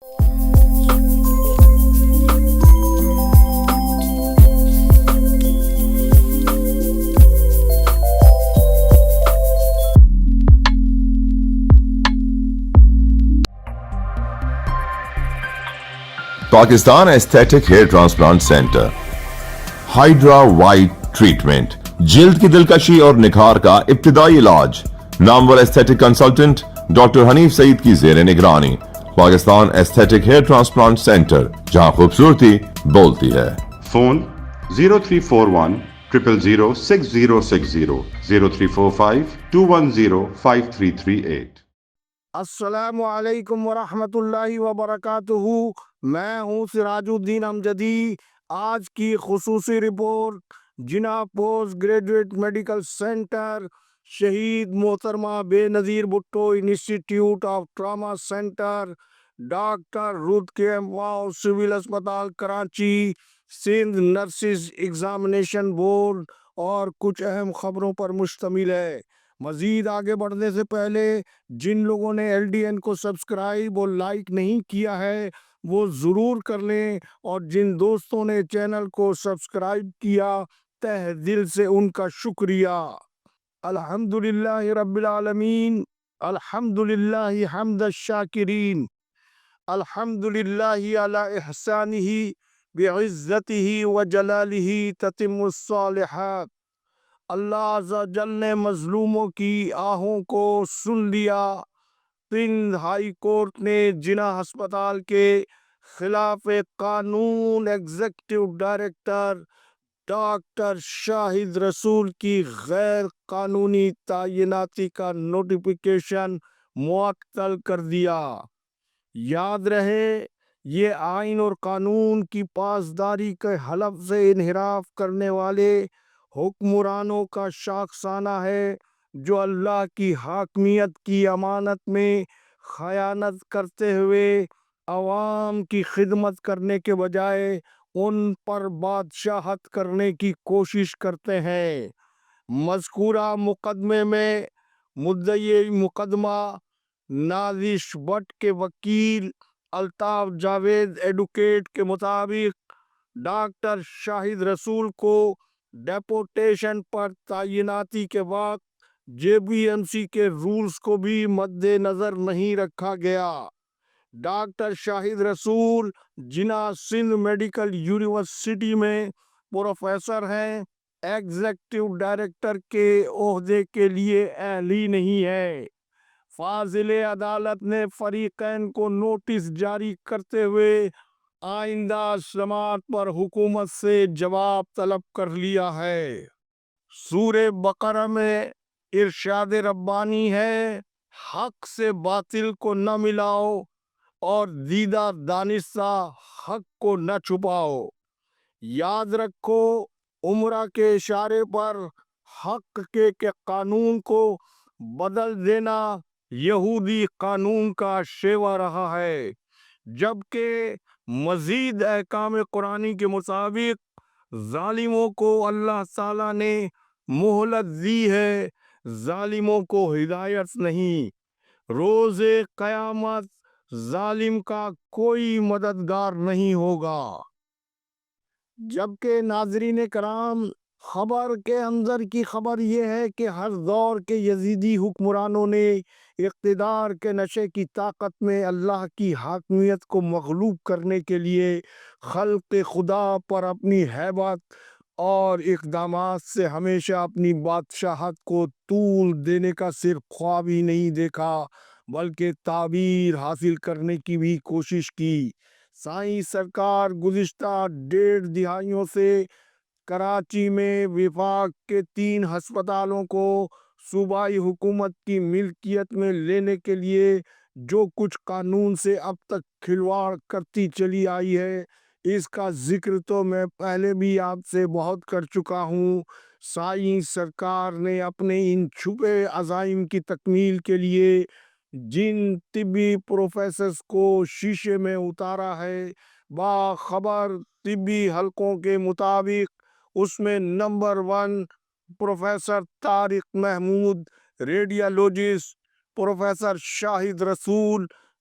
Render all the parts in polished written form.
Pakistan aesthetic hair transplant centre, hydra white treatment, جلد کی دلکشی اور نکھار کا ابتدائی علاج، نامور aesthetic consultant doctor Hanif Saeed کی زیر نگرانی۔ Pakistan aesthetic hair transplant centre, جہاں خوبصورتی بولتی ہے۔ فون 0341 000 6060 0345 210 5338۔ السلام علیکم ورحمۃ اللہ وبرکاتہ۔ میں ہوں سراج الدین امجدی۔ آج کی خصوصی report Jinnah post graduate medical centre, Shaheed Mohtarma Benazir Bhutto institute of trauma centre, doctor Ruth K امواؤ سول اسپتال Karachi, Sindh nurses examination board اور کچھ اہم خبروں پر مشتمل ہے۔ مزید آگے بڑھنے سے پہلے جن لوگوں نے LDN کو سبسکرائب اور لائک نہیں کیا ہے وہ ضرور کر لیں، اور جن دوستوں نے چینل کو سبسکرائب کیا تہ دل سے ان کا شکریہ۔ الحمدللہ رب العالمین، الحمدللہ حمد الشاکرین، الحمدللہ علی احسانہ بعزتہ وجلالہ تتم الصالحات۔ اللہ عز و جل نے مظلوموں کی آہوں کو سن لیا۔ سندھ ہائی کورٹ نے جناح ہسپتال کے خلاف قانون ایگزیکٹو ڈائریکٹر ڈاکٹر شاہد رسول کی غیر قانونی تعیناتی کا نوٹیفیکیشن معطل کر دیا۔ یاد رہے، یہ آئین اور قانون کی پاسداری کے حلف سے انحراف کرنے والے حکمرانوں کا شاخسانہ ہے، جو اللہ کی حاکمیت کی امانت میں خیانت کرتے ہوئے عوام کی خدمت کرنے کے بجائے ان پر بادشاہت کرنے کی کوشش کرتے ہیں۔ مذکورہ مقدمے میں مدعی مقدمہ نازش بٹ کے وکیل الطاف جاوید ایڈوکیٹ کے مطابق ڈاکٹر شاہد رسول کو ڈیپوٹیشن پر تعیناتی کے وقت JBMC کے رولز کو بھی مد نظر نہیں رکھا گیا۔ ڈاکٹر شاہد رسول جناح سندھ میڈیکل یونیورسٹی میں پروفیسر ہیں، ایگزیکٹو ڈائریکٹر کے عہدے کے لیے اہل ہی نہیں ہے۔ فاضل عدالت نے فریقین کو نوٹس جاری کرتے ہوئے آئندہ سماعت پر حکومت سے جواب طلب کر لیا ہے۔ سورہ بقرہ میں ارشاد ربانی ہے، حق سے باطل کو نہ ملاؤ اور دیدہ دانش سا حق کو نہ چھپاؤ۔ یاد رکھو، عمرہ کے اشارے پر حق کے قانون کو بدل دینا یہودی قانون کا شیوا رہا ہے، جبکہ مزید احکام قرآنی کے مطابق ظالموں کو اللہ تعالیٰ نے مہلت دی ہے، ظالموں کو ہدایت نہیں۔ روز قیامت ظالم کا کوئی مددگار نہیں ہوگا۔ جبکہ ناظرین کرام، خبر کے اندر کی خبر یہ ہے کہ ہر دور کے یزیدی حکمرانوں نے اقتدار کے نشے کی طاقت میں اللہ کی حاکمیت کو مغلوب کرنے کے لیے خلق خدا پر اپنی ہیبت اور اقدامات سے ہمیشہ اپنی بادشاہت کو طول دینے کا صرف خواب ہی نہیں دیکھا بلکہ تعبیر حاصل کرنے کی بھی کوشش کی۔ سائیں سرکار گزشتہ 1.5 دہائیوں سے کراچی میں وفاق کے 3 ہسپتالوں کو صوبائی حکومت کی ملکیت میں لینے کے لیے جو کچھ قانون سے اب تک کھلواڑ کرتی چلی آئی ہے، اس کا ذکر تو میں پہلے بھی آپ سے بہت کر چکا ہوں۔ سائیں سرکار نے اپنے ان چھپے عزائم کی تکمیل کے لیے جن طبی پروفیسرز کو شیشے میں اتارا ہے، باخبر طبی حلقوں کے مطابق اس میں number 1 professor Tariq Mehmood radiologist, professor Shahid Rasool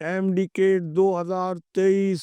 MD-CAT 2023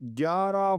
11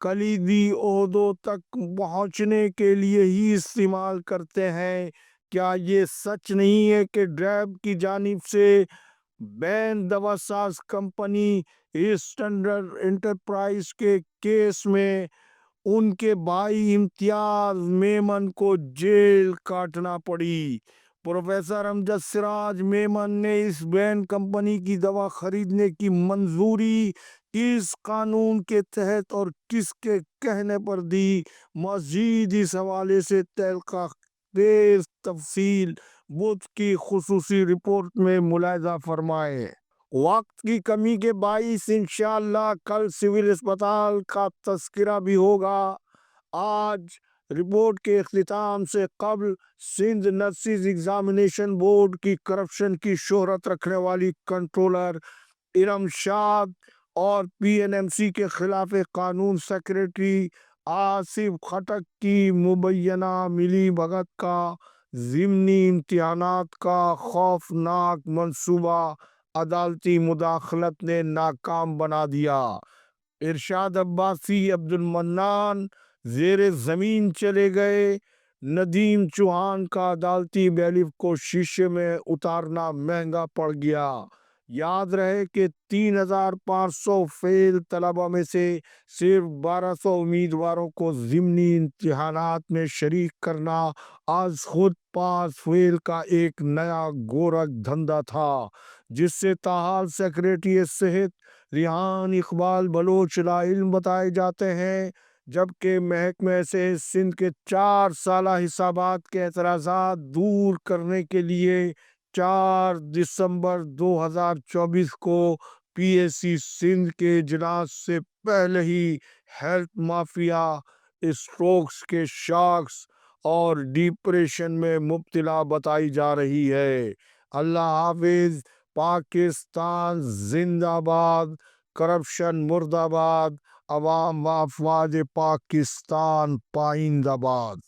کلیدی عہدوں تک پہنچنے کے لیے ہی استعمال کرتے ہیں۔ کیا یہ سچ نہیں ہے کہ ڈرائب کی جانب سے بین دوا ساز کمپنی اسٹینڈرڈ انٹرپرائز کے کیس میں ان کے بھائی امتیاز میمن کو جیل کاٹنا پڑی؟ پروفیسر امجد سراج میمن نے اس بین کمپنی کی دوا خریدنے کی منظوری کس قانون کے تحت اور کس کے کہنے پر دی؟ مزید اس حوالے سے تحقیق تفصیل بدھ کی خصوصی رپورٹ میں ملاحظہ فرمائے۔ وقت کی کمی کے باعث انشاءاللہ کل سول اسپتال کا تذکرہ بھی ہوگا۔ آج رپورٹ کے اختتام سے قبل سندھ نرسز ایگزامینیشن بورڈ کی کرپشن کی شہرت رکھنے والی کنٹرولر ارم شاد اور PNMC کے خلاف قانون سیکریٹری آصف خٹک کی مبینہ ملی بھگت کا ضمنی امتحانات کا خوفناک منصوبہ عدالتی مداخلت نے ناکام بنا دیا۔ ارشاد عباسی عبد المنان زیر زمین چلے گئے۔ ندیم چوہان کا عدالتی بیلیف کو شیشے میں اتارنا مہنگا پڑ گیا۔ یاد رہے کہ 3500 فیل طلبہ میں سے صرف 1200 امیدواروں کو ضمنی امتحانات میں شریک کرنا آج خود پاس فیل کا ایک نیا گورکھ دھندا تھا، جس سے تاحال سیکریٹری صحت ریحان اقبال بلوچ لاعلم بتائے جاتے ہیں، جبکہ محکمہ سے سندھ کے 4 سالہ حسابات کے اعتراضات دور کرنے کے لیے 4 دسمبر 2024 کو PSC سندھ کے اجلاس سے پہلے ہی ہیلتھ مافیا، اسٹروکس کے شاخص اور ڈپریشن میں مبتلا بتائی جا رہی ہے۔ اللہ حافظ۔ پاکستان زندہ باد، کرپشن مردہ باد، عوام و افواج پاکستان پائندہ باد۔